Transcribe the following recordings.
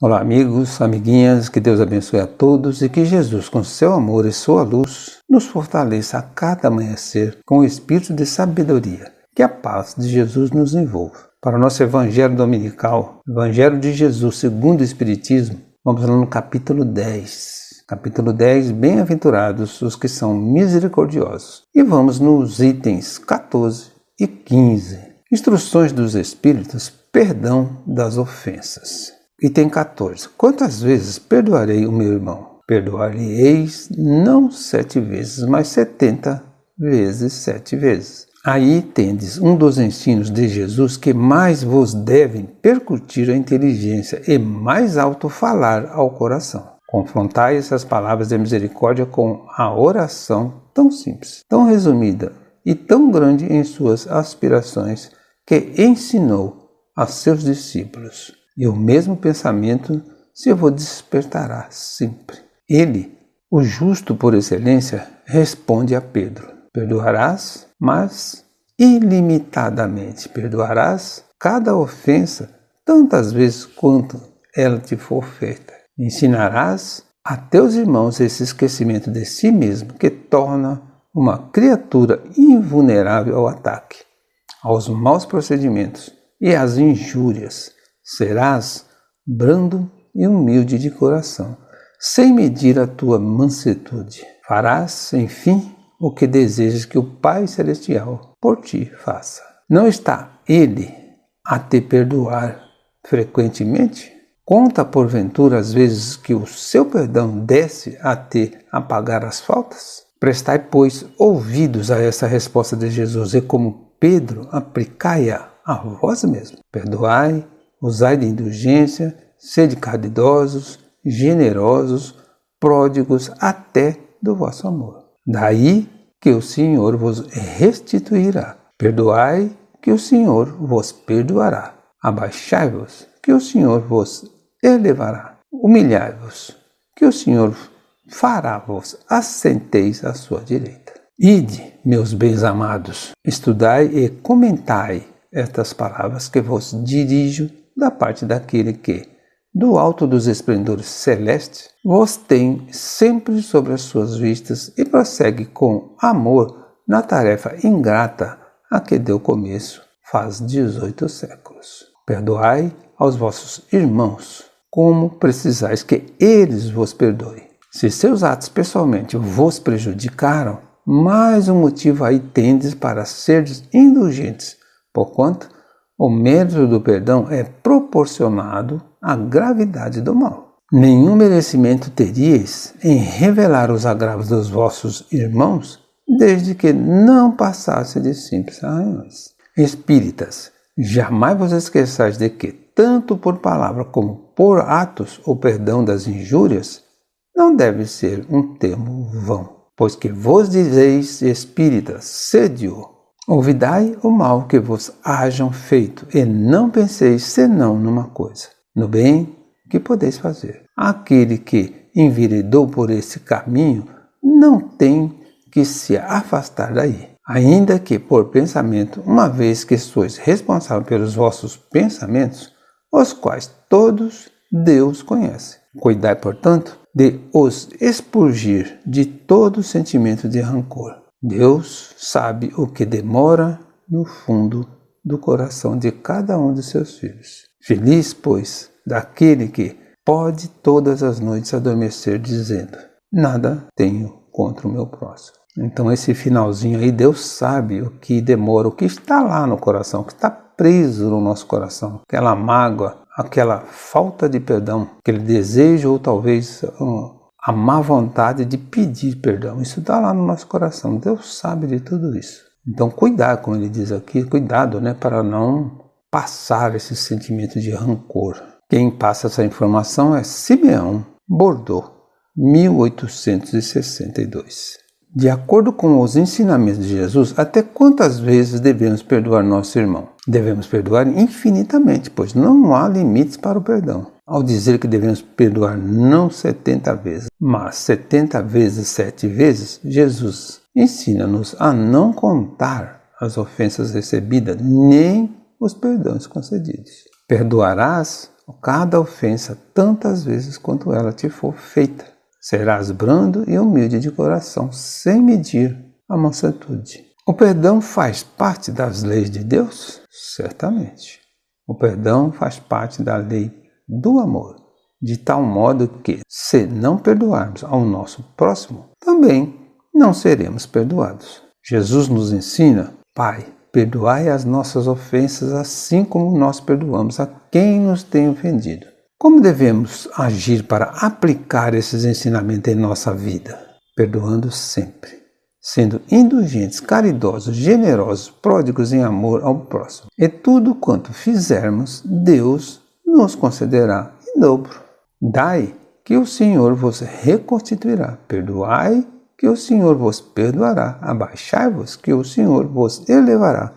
Olá amigos, amiguinhas, que Deus abençoe a todos e que Jesus, com seu amor e sua luz, nos fortaleça a cada amanhecer com o espírito de sabedoria. Que a paz de Jesus nos envolva. Para o nosso Evangelho Dominical, Evangelho de Jesus segundo o Espiritismo, vamos lá no capítulo 10. Capítulo 10, bem-aventurados os que são misericordiosos. E vamos nos itens 14 e 15. Instruções dos Espíritos, perdão das ofensas. Item 14. Quantas vezes perdoarei o meu irmão? Perdoar-lhe-eis não 7 vezes, mas 70 vezes 7 vezes. Aí tendes um dos ensinos de Jesus que mais vos devem percutir a inteligência e mais alto falar ao coração. Confrontai essas palavras de misericórdia com a oração tão simples, tão resumida e tão grande em suas aspirações que ensinou a seus discípulos. E o mesmo pensamento se vos despertará sempre. Ele, o justo por excelência, responde a Pedro: perdoarás, mas ilimitadamente. Perdoarás cada ofensa tantas vezes quanto ela te for feita. Ensinarás a teus irmãos esse esquecimento de si mesmo que torna uma criatura invulnerável ao ataque, aos maus procedimentos e às injúrias. Serás brando e humilde de coração, sem medir a tua mansuetude. Farás, enfim, o que desejas que o Pai Celestial por ti faça. Não está Ele a te perdoar frequentemente? Conta, porventura, as vezes que o seu perdão desce a te apagar as faltas? Prestai, pois, ouvidos a essa resposta de Jesus e, como Pedro, aplicai-a a vós mesmos. Perdoai, usai de indulgência, sede caridosos, generosos, pródigos até do vosso amor. Daí que o Senhor vos restituirá. Perdoai, que o Senhor vos perdoará. Abaixai-vos, que o Senhor vos elevará. Humilhai-vos, que o Senhor fará vos assenteis à sua direita. Ide, meus bens amados, estudai e comentai estas palavras que vos dirijo da parte daquele que, do alto dos esplendores celestes, vos tem sempre sobre as suas vistas e prossegue com amor na tarefa ingrata a que deu começo faz 18 séculos. Perdoai aos vossos irmãos, como precisais que eles vos perdoem. Se seus atos pessoalmente vos prejudicaram, mais um motivo aí tendes para seres indulgentes, porquanto o mérito do perdão é proporcionado à gravidade do mal. Nenhum merecimento teríeis em revelar os agravos dos vossos irmãos, desde que não passasse de simples arranhões. Espíritas, jamais vos esqueçais de que, tanto por palavra como por atos, o perdão das injúrias não deve ser um termo vão. Pois que vos dizeis, espíritas, sede-o. Olvidai o mal que vos hajam feito, e não penseis senão numa coisa, no bem que podeis fazer. Aquele que enveredou por esse caminho não tem que se afastar daí, ainda que por pensamento, uma vez que sois responsável pelos vossos pensamentos, os quais todos Deus conhece. Cuidai, portanto, de os expurgir de todo sentimento de rancor. Deus sabe o que demora no fundo do coração de cada um de seus filhos. Feliz, pois, daquele que pode todas as noites adormecer dizendo: nada tenho contra o meu próximo. Então esse finalzinho aí, Deus sabe o que demora, o que está lá no coração, o que está preso no nosso coração, aquela mágoa, aquela falta de perdão, aquele desejo ou talvez a má vontade de pedir perdão. Isso está lá no nosso coração. Deus sabe de tudo isso. Então, cuidado, como ele diz aqui, cuidado, para não passar esse sentimento de rancor. Quem passa essa informação é Simeão Bordeaux, 1862. De acordo com os ensinamentos de Jesus, até quantas vezes devemos perdoar nosso irmão? Devemos perdoar infinitamente, pois não há limites para o perdão. Ao dizer que devemos perdoar não 70 vezes, mas 70 vezes 7 vezes, Jesus ensina-nos a não contar as ofensas recebidas, nem os perdões concedidos. Perdoarás cada ofensa tantas vezes quanto ela te for feita. Serás brando e humilde de coração, sem medir a mansuetude. O perdão faz parte das leis de Deus? Certamente. O perdão faz parte da lei do amor, de tal modo que, se não perdoarmos ao nosso próximo, também não seremos perdoados. Jesus nos ensina: Pai, perdoai as nossas ofensas, assim como nós perdoamos a quem nos tem ofendido. Como devemos agir para aplicar esses ensinamentos em nossa vida? Perdoando sempre, sendo indulgentes, caridosos, generosos, pródigos em amor ao próximo. E tudo quanto fizermos, Deus nos concederá em dobro. Dai, que o Senhor vos reconstituirá. Perdoai, que o Senhor vos perdoará. Abaixai-vos, que o Senhor vos elevará.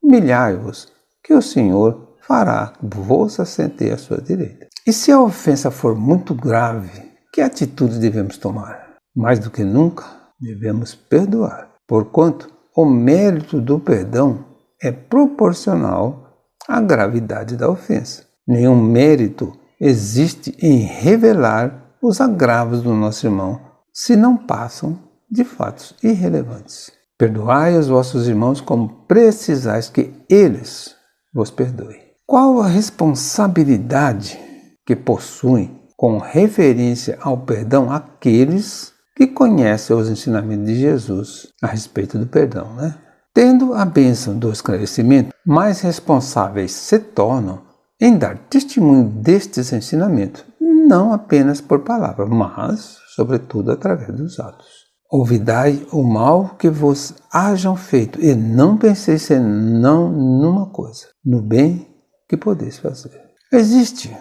Humilhai-vos, que o Senhor fará vos assentar à sua direita. E se a ofensa for muito grave, que atitude devemos tomar? Mais do que nunca, devemos perdoar, porquanto o mérito do perdão é proporcional à gravidade da ofensa. Nenhum mérito existe em revelar os agravos do nosso irmão, se não passam de fatos irrelevantes. Perdoai os vossos irmãos como precisais que eles vos perdoem. Qual a responsabilidade que possuem com referência ao perdão aqueles que conhecem os ensinamentos de Jesus a respeito do perdão, Tendo a bênção do esclarecimento, mais responsáveis se tornam em dar testemunho destes ensinamentos, não apenas por palavras, mas, sobretudo, através dos atos. Olvidai o mal que vos hajam feito, e não penseis senão numa coisa, no bem que podeis fazer. Existe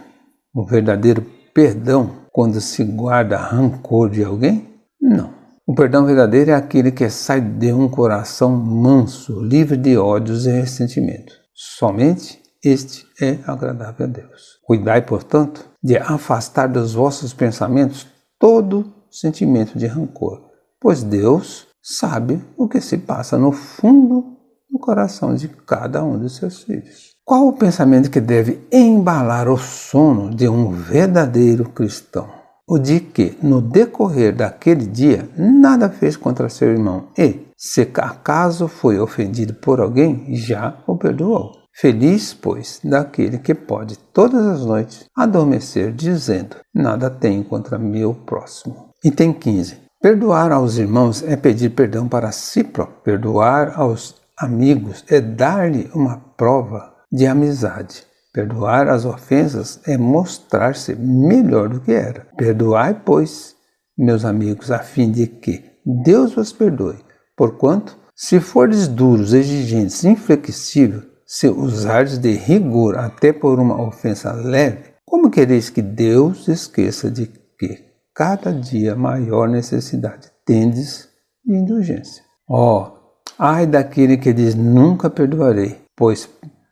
um verdadeiro perdão quando se guarda rancor de alguém? Não. O perdão verdadeiro é aquele que sai de um coração manso, livre de ódios e ressentimentos. Somente este é agradável a Deus. Cuidai, portanto, de afastar dos vossos pensamentos todo sentimento de rancor, pois Deus sabe o que se passa no fundo do coração de cada um de seus filhos. Qual o pensamento que deve embalar o sono de um verdadeiro cristão? O de que, no decorrer daquele dia, nada fez contra seu irmão e, se acaso foi ofendido por alguém, já o perdoou. Feliz, pois, daquele que pode todas as noites adormecer dizendo: nada tenho contra meu próximo. Item 15. Perdoar aos irmãos é pedir perdão para si próprio. Perdoar aos amigos é dar-lhe uma prova de amizade. Perdoar as ofensas é mostrar-se melhor do que era. Perdoai, pois, meus amigos, a fim de que Deus vos perdoe. Porquanto, se fordes duros, exigentes, inflexíveis, se usardes de rigor até por uma ofensa leve, como quereis que Deus esqueça de que cada dia maior necessidade tendes de indulgência? Ai daquele que diz nunca perdoarei, pois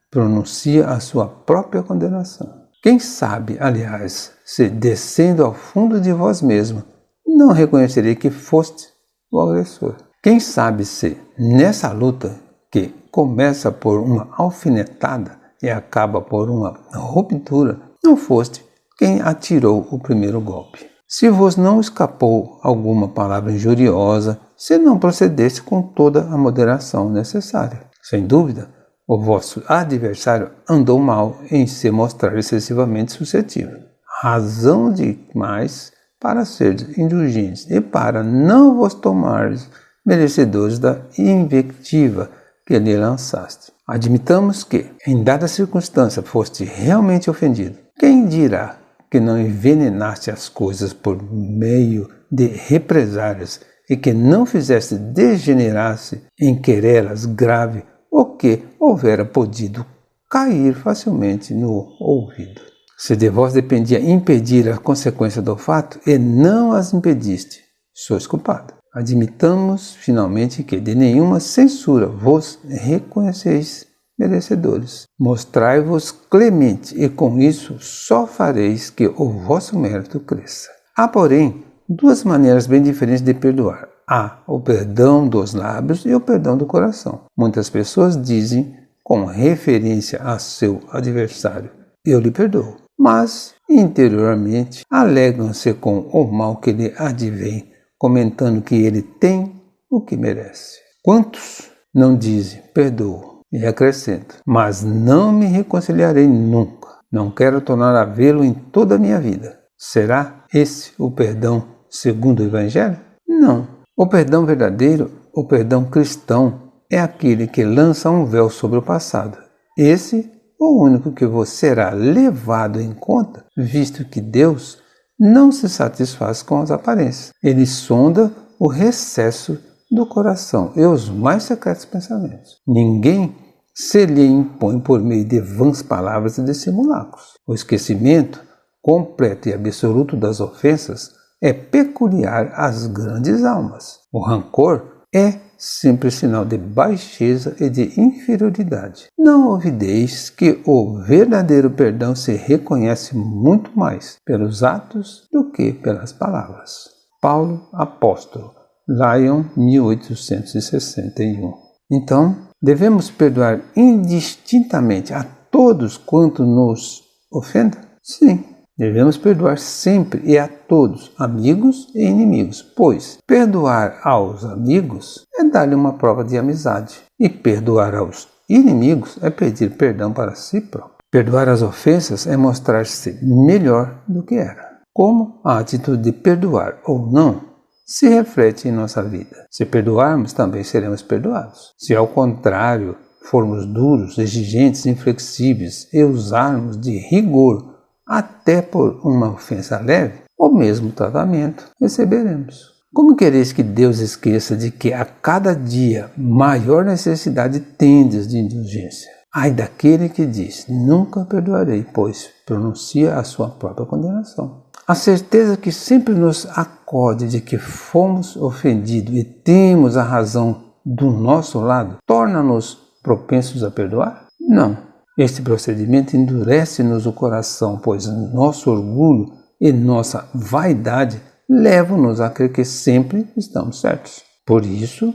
pronuncia a sua própria condenação. Quem sabe, aliás, se descendo ao fundo de vós mesmo, não reconhecerei que foste o agressor. Quem sabe se, nessa luta que começa por uma alfinetada e acaba por uma ruptura, não foste quem atirou o primeiro golpe. Se vos não escapou alguma palavra injuriosa, se não procedeste com toda a moderação necessária. Sem dúvida, o vosso adversário andou mal em se mostrar excessivamente suscetível. Razão demais para seres indulgentes e para não vos tomares merecedores da invectiva que lhe lançaste. Admitamos que, em dada circunstância, foste realmente ofendido. Quem dirá que não envenenaste as coisas por meio de represálias e que não fizeste degenerar-se em querelas grave o que houvera podido cair facilmente no ouvido? Se de vós dependia impedir a consequência do fato e não as impediste, sois culpado. Admitamos, finalmente, que de nenhuma censura vos reconheceis merecedores. Mostrai-vos clemente e com isso só fareis que o vosso mérito cresça. Há, porém, duas maneiras bem diferentes de perdoar. Há o perdão dos lábios e o perdão do coração. Muitas pessoas dizem, com referência a seu adversário: eu lhe perdoo. mas interiormente alegram-se com o mal que lhe advém, comentando que ele tem o que merece. Quantos não dizem, perdoo, e acrescentam, mas não me reconciliarei nunca, não quero tornar a vê-lo em toda a minha vida. Será esse o perdão segundo o Evangelho? Não. O perdão verdadeiro, o perdão cristão, é aquele que lança um véu sobre o passado. Esse é o único que você será levado em conta, visto que Deus não se satisfaz com as aparências. Ele sonda o recesso do coração e os mais secretos pensamentos. Ninguém se lhe impõe por meio de vãs palavras e de simulacros. O esquecimento completo e absoluto das ofensas é peculiar às grandes almas. O rancor é sempre sinal de baixeza e de inferioridade. Não olvideis que o verdadeiro perdão se reconhece muito mais pelos atos do que pelas palavras. Paulo, apóstolo, Lyon, 1861. Então, devemos perdoar indistintamente a todos quanto nos ofenda? Sim. Devemos perdoar sempre e a todos, amigos e inimigos, pois perdoar aos amigos é dar-lhe uma prova de amizade, e perdoar aos inimigos é pedir perdão para si próprio. Perdoar as ofensas é mostrar-se melhor do que era. Como a atitude de perdoar ou não se reflete em nossa vida. Se perdoarmos, também seremos perdoados. Se ao contrário formos duros, exigentes, inflexíveis e usarmos de rigor até por uma ofensa leve, o mesmo tratamento receberemos. Como quereis que Deus esqueça de que a cada dia maior necessidade tendes de indulgência? Ai daquele que diz, nunca perdoarei, pois pronuncia a sua própria condenação. A certeza que sempre nos acode de que fomos ofendidos e temos a razão do nosso lado, torna-nos propensos a perdoar? Não. Este procedimento endurece-nos o coração, pois nosso orgulho e nossa vaidade levam-nos a crer que sempre estamos certos. Por isso,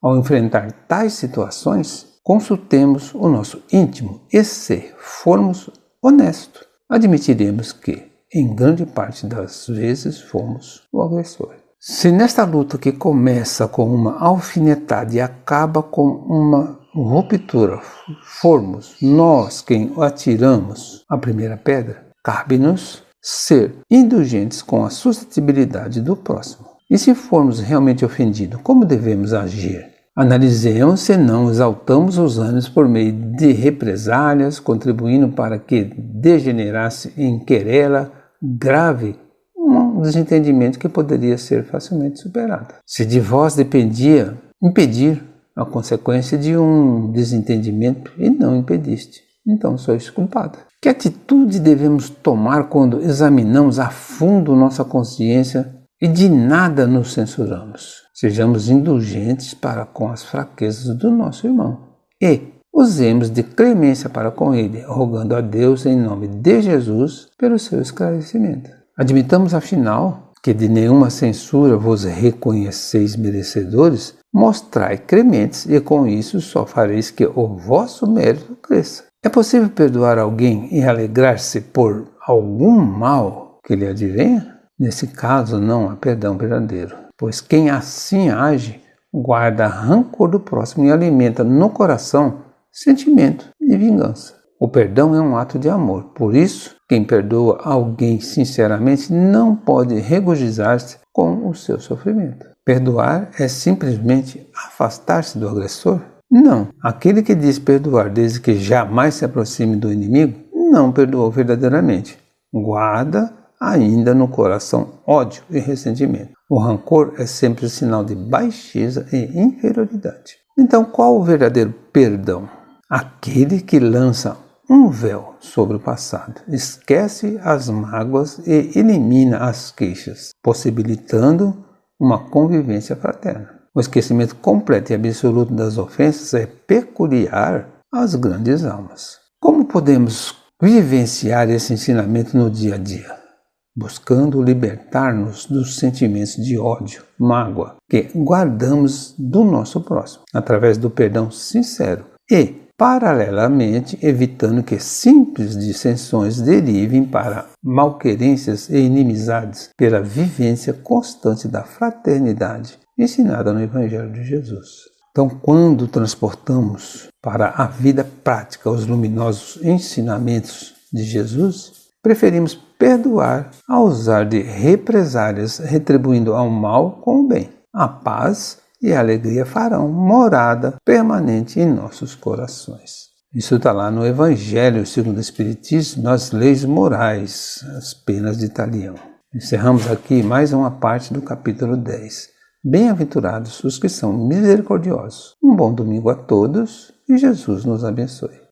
ao enfrentar tais situações, consultemos o nosso íntimo e, se formos honestos, admitiremos que, em grande parte das vezes, fomos o agressor. Se nesta luta que começa com uma alfinetada e acaba com uma ruptura formos nós quem atiramos a primeira pedra, cabe-nos ser indulgentes com a suscetibilidade do próximo. E se formos realmente ofendidos, como devemos agir? Analisemos se não exaltamos os ânimos por meio de represálias, contribuindo para que degenerasse em querela grave um desentendimento que poderia ser facilmente superado. Se de vós dependia impedir a consequência de um desentendimento e não impediste, então sois culpado. Que atitude devemos tomar quando examinamos a fundo nossa consciência e de nada nos censuramos? Sejamos indulgentes para com as fraquezas do nosso irmão e usemos de clemência para com ele, rogando a Deus em nome de Jesus pelo seu esclarecimento. Admitamos, afinal, que de nenhuma censura vos reconheceis merecedores, mostrai crementes, e com isso só fareis que o vosso mérito cresça. É possível perdoar alguém e alegrar-se por algum mal que lhe advenha? Nesse caso, não há perdão verdadeiro, pois quem assim age guarda rancor do próximo e alimenta no coração sentimento de vingança. O perdão é um ato de amor, por isso, quem perdoa alguém sinceramente não pode regozijar-se com o seu sofrimento. Perdoar é simplesmente afastar-se do agressor? Não. Aquele que diz perdoar desde que jamais se aproxime do inimigo, não perdoou verdadeiramente. Guarda ainda no coração ódio e ressentimento. O rancor é sempre sinal de baixeza e inferioridade. Então, qual o verdadeiro perdão? Aquele que lança um véu sobre o passado, esquece as mágoas e elimina as queixas, possibilitando uma convivência fraterna. O esquecimento completo e absoluto das ofensas é peculiar às grandes almas. Como podemos vivenciar esse ensinamento no dia a dia? Buscando libertar-nos dos sentimentos de ódio, mágoa, que guardamos do nosso próximo, através do perdão sincero e paralelamente evitando que simples dissensões derivem para malquerências e inimizades pela vivência constante da fraternidade ensinada no Evangelho de Jesus. Então, quando transportamos para a vida prática os luminosos ensinamentos de Jesus, preferimos perdoar ao usar de represálias, retribuindo ao mal com o bem. A paz e a alegria farão morada permanente em nossos corações. Isso está lá no Evangelho segundo o Espiritismo, nas leis morais, as penas de Talião. Encerramos aqui mais uma parte do capítulo 10. Bem-aventurados os que são misericordiosos. Um bom domingo a todos e Jesus nos abençoe.